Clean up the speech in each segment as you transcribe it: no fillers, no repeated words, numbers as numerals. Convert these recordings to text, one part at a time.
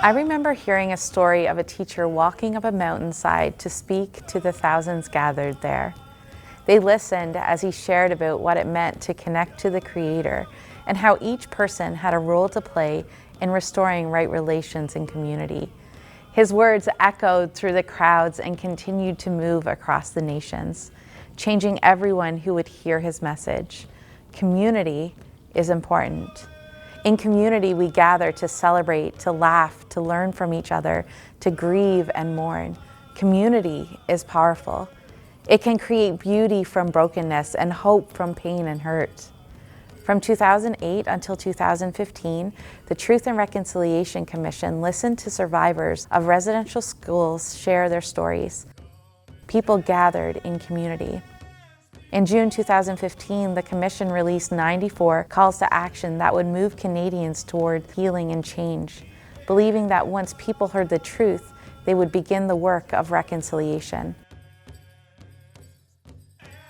I remember hearing a story of a teacher walking up a mountainside to speak to the thousands gathered there. They listened as he shared about what it meant to connect to the Creator and how each person had a role to play in restoring right relations in community. His words echoed through the crowds and continued to move across the nations, changing everyone who would hear his message. Community is important. In community, we gather to celebrate, to laugh, to learn from each other, to grieve and mourn. Community is powerful. It can create beauty from brokenness and hope from pain and hurt. From 2008 until 2015, the Truth and Reconciliation Commission listened to survivors of residential schools share their stories. People gathered in community. In June 2015, the Commission released 94 calls to action that would move Canadians toward healing and change, believing that once people heard the truth, they would begin the work of reconciliation.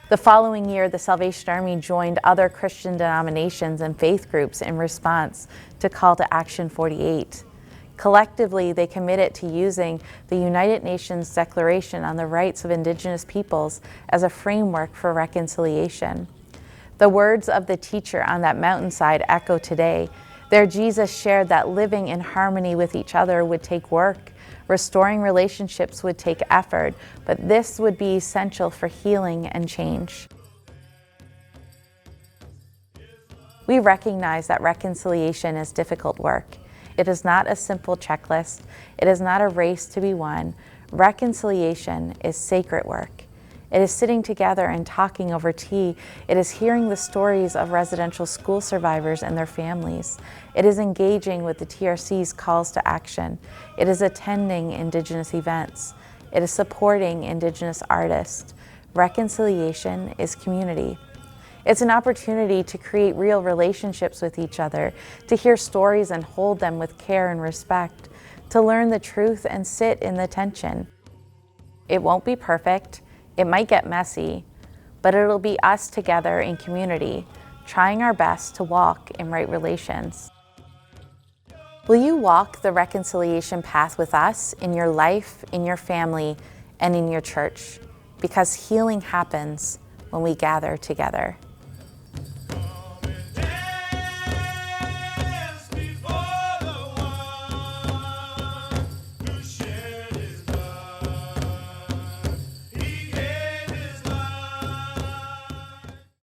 The following year, the Salvation Army joined other Christian denominations and faith groups in response to Call to Action 48. Collectively, they committed to using the United Nations Declaration on the Rights of Indigenous Peoples as a framework for reconciliation. The words of the teacher on that mountainside echo today. There, Jesus shared that living in harmony with each other would take work, restoring relationships would take effort, but this would be essential for healing and change. We recognize that reconciliation is difficult work. It is not a simple checklist. It is not a race to be won. Reconciliation is sacred work. It is sitting together and talking over tea. It is hearing the stories of residential school survivors and their families. It is engaging with the TRC's calls to action. It is attending Indigenous events. It is supporting Indigenous artists. Reconciliation is community. It's an opportunity to create real relationships with each other, to hear stories and hold them with care and respect, to learn the truth and sit in the tension. It won't be perfect, it might get messy, but it'll be us together in community, trying our best to walk in right relations. Will you walk the reconciliation path with us in your life, in your family, and in your church? Because healing happens when we gather together.